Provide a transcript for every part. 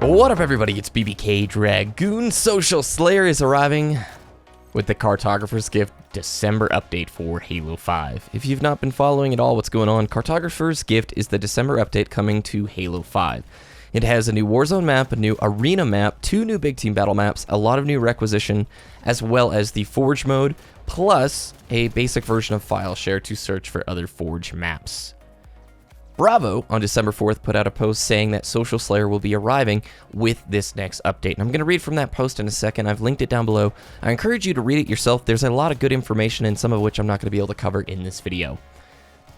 What up, everybody? It's BBKDRAGOON. Social Slayer is arriving with the Cartographer's Gift December update for Halo 5. If you've not been following at all what's going on, Cartographer's Gift is the December update coming to Halo 5. It has a new Warzone map, a new Arena map, 2 new Big Team Battle maps, a lot of new Requisition, as well as the Forge mode, plus a basic version of File Share to search for other Forge maps. Bravo on December 4th put out a post saying that Social Slayer will be arriving with this next update. And I'm going to read from that post in a second. I've linked it down below. I encourage you to read it yourself. There's a lot of good information, and some of which I'm not going to be able to cover in this video.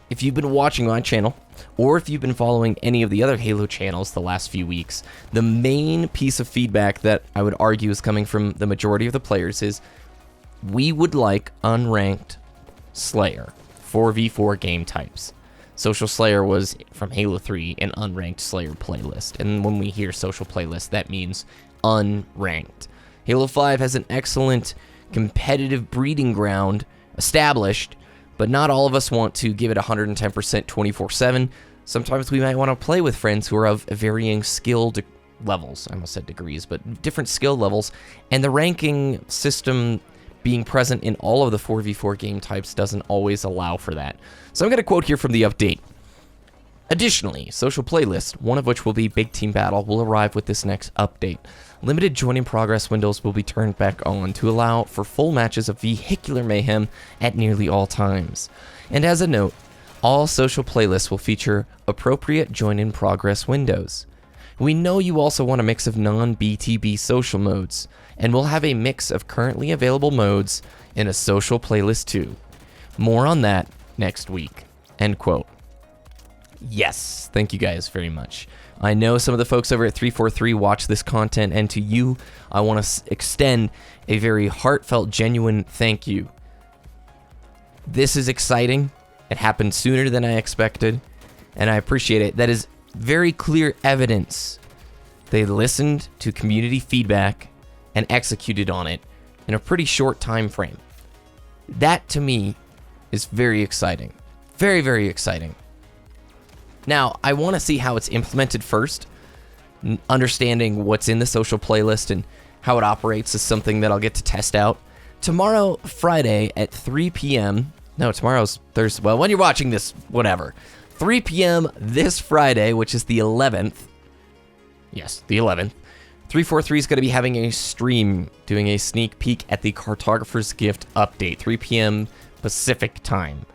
If you've been watching my channel, or if you've been following any of the other Halo channels the last few weeks, the main piece of feedback that I would argue is coming from the majority of the players is we would like unranked Slayer 4v4 game types. Social Slayer was, from Halo 3, an unranked Slayer playlist. And when we hear social playlist, that means unranked. Halo 5 has an excellent competitive breeding ground established, but not all of us want to give it 110% 24/7. Sometimes we might want to play with friends who are of varying skill levels. I almost said degrees, but different skill levels. And the ranking system being present in all of the 4v4 game types doesn't always allow for that. So I'm going to quote here from the update. Additionally, social playlists, one of which will be Big Team Battle, will arrive with this next update. Limited join in progress windows will be turned back on to allow for full matches of vehicular mayhem at nearly all times. And as a note, all social playlists will feature appropriate join in progress windows. We know you also want a mix of non-BTB social modes, and we'll have a mix of currently available modes in a social playlist too. More on that next week. End quote. Yes, thank you guys very much. I know some of the folks over at 343 watch this content, and to you, I want to extend a very heartfelt, genuine thank you. This is exciting. It happened sooner than I expected, and I appreciate it. That is very clear evidence they listened to community feedback and executed on it in a pretty short time frame. That, to me, is very exciting. Very, very exciting. Now, I want to see how it's implemented first. Understanding what's in the social playlist and how it operates is something that I'll get to test out. Tomorrow, Friday, at 3 p.m. No, tomorrow's Thursday. Well, when you're watching this, whatever. 3 p.m. this Friday, which is the 11th. Yes, the 11th. 343 is going to be having a stream doing a sneak peek at the Cartographer's Gift update. 3 p.m. Pacific time,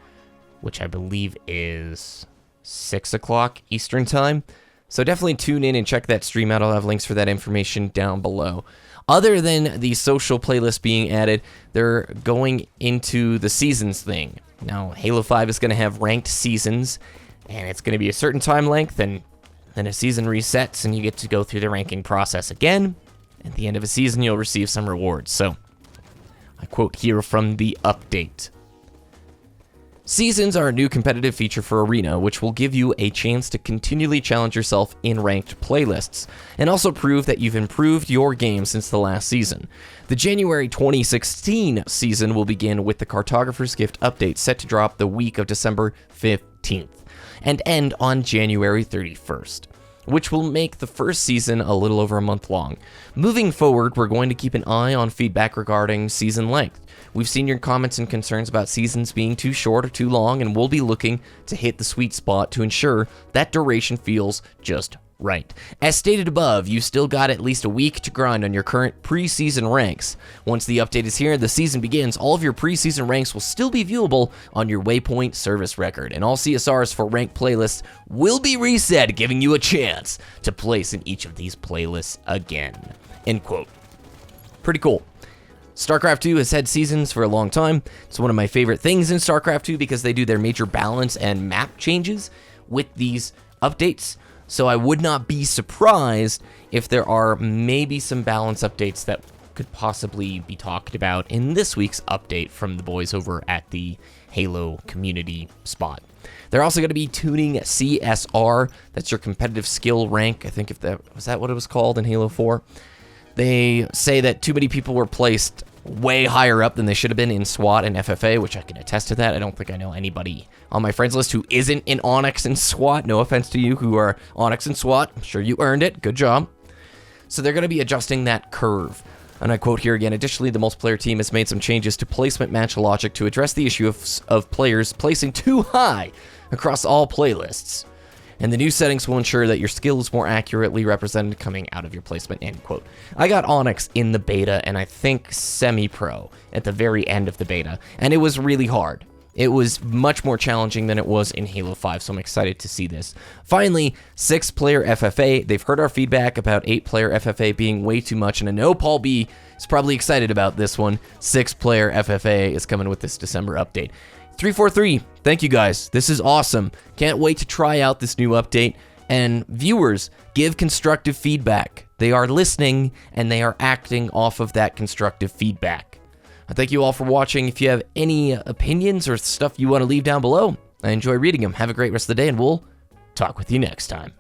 which I believe is 6 o'clock Eastern time. So definitely tune in and check that stream out. I'll have links for that information down below. Other than the social playlist being added, they're going into the seasons thing. Now, Halo 5 is going to have ranked seasons, and it's going to be a certain time length, and then a season resets, and you get to go through the ranking process again. At the end of a season, you'll receive some rewards. So, I quote here from the update. Seasons are a new competitive feature for Arena, which will give you a chance to continually challenge yourself in ranked playlists, and also prove that you've improved your game since the last season. The January 2016 season will begin with the Cartographer's Gift update set to drop the week of December 15th, and end on January 31st, which will make the first season a little over a month long. Moving forward, we're going to keep an eye on feedback regarding season length. We've seen your comments and concerns about seasons being too short or too long, and we'll be looking to hit the sweet spot to ensure that duration feels just right. As stated above, you still got at least a week to grind on your current preseason ranks. Once the update is here and the season begins, all of your preseason ranks will still be viewable on your Waypoint service record, and all CSRs for ranked playlists will be reset, giving you a chance to place in each of these playlists again. End quote. Pretty cool. StarCraft 2 has had seasons for a long time. It's one of my favorite things in StarCraft 2 because they do their major balance and map changes with these updates. So I would not be surprised if there are maybe some balance updates that could possibly be talked about in this week's update from the boys over at the Halo community spot. They're also going to be tuning CSR. That's your competitive skill rank. I think was that what it was called in Halo 4? They say that too many people were placed way higher up than they should have been in SWAT and FFA, which I can attest to that. I don't think I know anybody on my friends list who isn't in Onyx and SWAT. No offense to you who are Onyx and SWAT. I'm sure you earned it. Good job. So they're going to be adjusting that curve. And I quote here again, additionally, the multiplayer team has made some changes to placement match logic to address the issue of players placing too high across all playlists. And the new settings will ensure that your skill is more accurately represented coming out of your placement, end quote. I got Onyx in the beta, and I think semi-pro at the very end of the beta, and it was really hard. It was much more challenging than it was in Halo 5, so I'm excited to see this. Finally, 6-player FFA. They've heard our feedback about 8-player FFA being way too much, and I know Paul B is probably excited about this one. 6-player FFA is coming with this December update. 343, thank you guys. This is awesome. Can't wait to try out this new update. And viewers, give constructive feedback. They are listening, and they are acting off of that constructive feedback. I thank you all for watching. If you have any opinions or stuff you want to leave down below, I enjoy reading them. Have a great rest of the day, and we'll talk with you next time.